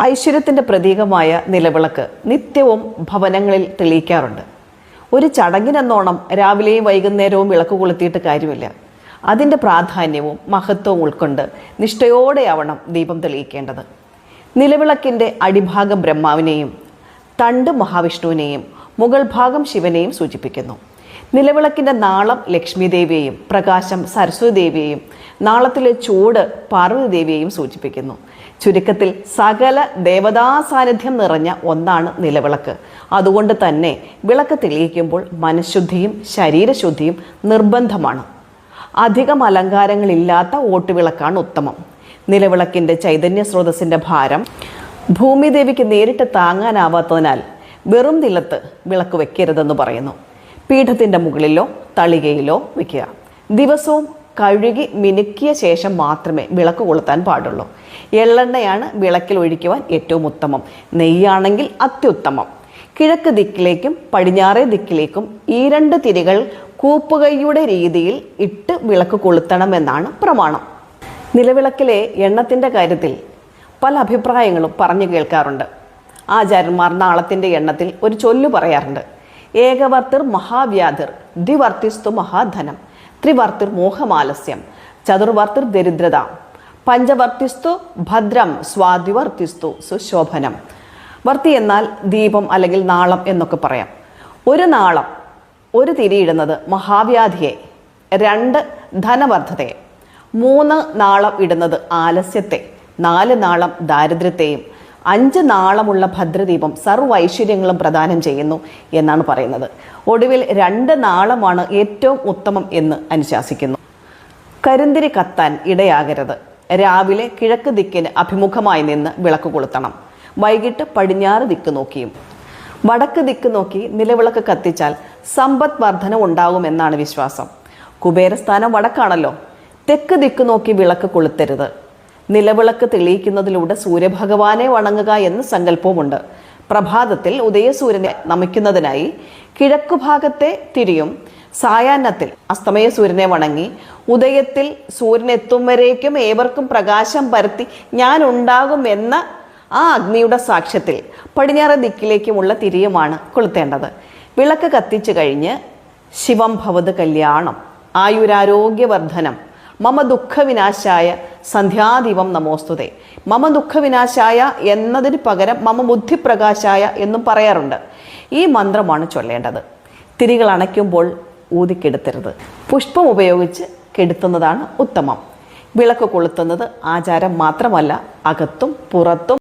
ഐശ്വര്യത്തിൻ്റെ പ്രതീകമായ നിലവിളക്ക് നിത്യവും ഭവനങ്ങളിൽ തെളിയിക്കാറുണ്ട്. ഒരു ചടങ്ങിനെന്നോണം രാവിലെയും വൈകുന്നേരവും വിളക്ക് കൊളുത്തിയിട്ട് കാര്യമില്ല. അതിൻ്റെ പ്രാധാന്യവും മഹത്വവും ഉൾക്കൊണ്ട് നിഷ്ഠയോടെയാവണം ദീപം തെളിയിക്കേണ്ടത്. നിലവിളക്കിൻ്റെ അടിഭാഗം ബ്രഹ്മാവിനെയും തണ്ട് മഹാവിഷ്ണുവിനെയും മുകൾ ഭാഗം ശിവനെയും സൂചിപ്പിക്കുന്നു. നിലവിളക്കിൻ്റെ നാളം ലക്ഷ്മി ദേവിയെയും പ്രകാശം സരസ്വതി ദേവിയെയും നാളത്തിലെ ചൂട് പാർവതി ദേവിയെയും സൂചിപ്പിക്കുന്നു. ചുരുക്കത്തിൽ സകല ദേവതാ സാന്നിധ്യം നിറഞ്ഞ ഒന്നാണ് നിലവിളക്ക്. അതുകൊണ്ട് തന്നെ വിളക്ക് തെളിയിക്കുമ്പോൾ മനഃശുദ്ധിയും ശരീരശുദ്ധിയും നിർബന്ധമാണ്. അധികം അലങ്കാരങ്ങളില്ലാത്ത ഓട്ടുവിളക്കാണ് ഉത്തമം. നിലവിളക്കിൻ്റെ ചൈതന്യ സ്രോതസ്സിൻ്റെ ഭാരം ഭൂമിദേവിക്ക് നേരിട്ട് താങ്ങാനാവാത്തതിനാൽ വെറും നിലത്ത് വിളക്ക് വെക്കരുതെന്ന് പറയുന്നു. പീഠത്തിൻ്റെ മുകളിലോ തളികയിലോ വയ്ക്കുക. ദിവസവും കഴുകി മിനുക്കിയ ശേഷം മാത്രമേ വിളക്ക് കൊളുത്താൻ പാടുള്ളൂ. എള്ളെണ്ണയാണ് വിളക്കിൽ ഒഴിക്കുവാൻ ഏറ്റവും ഉത്തമം. നെയ്യാണെങ്കിൽ അത്യുത്തമം. കിഴക്ക് ദിക്കിലേക്കും പടിഞ്ഞാറേ ദിക്കിലേക്കും ഈ രണ്ട് തിരികൾ കൂപ്പുകൈയുടെ രീതിയിൽ ഇട്ട് വിളക്ക് കൊളുത്തണമെന്നാണ് പ്രമാണം. നിലവിളക്കിലെ എണ്ണത്തിൻ്റെ കാര്യത്തിൽ പല അഭിപ്രായങ്ങളും പറഞ്ഞു കേൾക്കാറുണ്ട്. ആചാര്യന്മാർ നാളത്തിൻ്റെ എണ്ണത്തിൽ ഒരു ചൊല്ലു പറയാറുണ്ട്. ഏകവർത്തിർ മഹാവ്യാധിർ, ദ്വിവർത്തിസ്തു മഹാധനം, ത്രിവർത്തിർ മോഹമാലസ്യം, ചതുർവർത്തിർ ദരിദ്രത, പഞ്ചവർത്തിസ്തു ഭദ്രം, സ്വാതിവർത്തിസ്തു സുശോഭനം. വർത്തി എന്നാൽ ദീപം അല്ലെങ്കിൽ നാളം എന്നൊക്കെ പറയാം. ഒരു നാളം, ഒരു തിരിയിടുന്നത് മഹാവ്യാധിയെ, 2 ധനവർദ്ധതയെ, 3 നാളം ഇടുന്നത് ആലസ്യത്തെ, 4 നാളം ദാരിദ്ര്യത്തെയും, 5 നാളമുള്ള ഭദ്രദീപം സർവ്വ ഐശ്വര്യങ്ങളും പ്രദാനം ചെയ്യുന്നു എന്നാണ് പറയുന്നത്. ഒടുവിൽ 2 നാളമാണ് ഏറ്റവും ഉത്തമം എന്ന് അനുശാസിക്കുന്നു. കരിന്തിരി കത്താൻ ഇടയാകരുത്. രാവിലെ കിഴക്ക് ദിക്കിന് അഭിമുഖമായി നിന്ന് വിളക്ക് കൊളുത്തണം. വൈകിട്ട് പടിഞ്ഞാറ് ദിക്ക് നോക്കിയും. വടക്ക് ദിക്ക് നോക്കി നിലവിളക്ക് കത്തിച്ചാൽ സമ്പദ് വർധന ഉണ്ടാകുമെന്നാണ് വിശ്വാസം. കുബേരസ്ഥാനം വടക്കാണല്ലോ. തെക്ക് ദിക്ക് നോക്കി വിളക്ക് കൊളുത്തരുത്. നിലവിളക്ക് തെളിയിക്കുന്നതിലൂടെ സൂര്യഭഗവാനെ വണങ്ങുക എന്ന സങ്കല്പവുമുണ്ട്. പ്രഭാതത്തിൽ ഉദയസൂര്യനെ നമിക്കുന്നതിനായി കിഴക്കുഭാഗത്തെ തിരിയും സായാഹ്നത്തിൽ അസ്തമയ സൂര്യനെ വണങ്ങി ഉദയത്തിൽ സൂര്യൻ എത്തും വരേക്കും ഏവർക്കും പ്രകാശം പരത്തി ഞാൻ ഉണ്ടാകുമെന്ന ആ അഗ്നിയുടെ സാക്ഷ്യത്തിൽ പടിഞ്ഞാറ് ദിക്കിലേക്കുമുള്ള തിരിയുമാണ് കൊളുത്തേണ്ടത്. വിളക്ക് കത്തിച്ചു കഴിഞ്ഞ് ശിവം ഭവത് കല്യാണം, ആയുരാരോഗ്യവർദ്ധനം, മമ ദുഃഖവിനാശായ സന്ധ്യാദീപം നമോസ്തുതേ. മമ ദുഃഖവിനാശായ എന്നതിന് പകരം മമ ബുദ്ധിപ്രകാശായ എന്നും പറയാറുണ്ട്. ഈ മന്ത്രമാണ് ചൊല്ലേണ്ടത്. തിരികൾ അണയ്ക്കുമ്പോൾ ഊതിക്കെടുത്തരുത്. പുഷ്പം ഉപയോഗിച്ച് കെടുത്തുന്നതാണ് ഉത്തമം. വിളക്ക് കൊളുത്തുന്നത് ആചാരം മാത്രമല്ല, അകത്തും പുറത്തും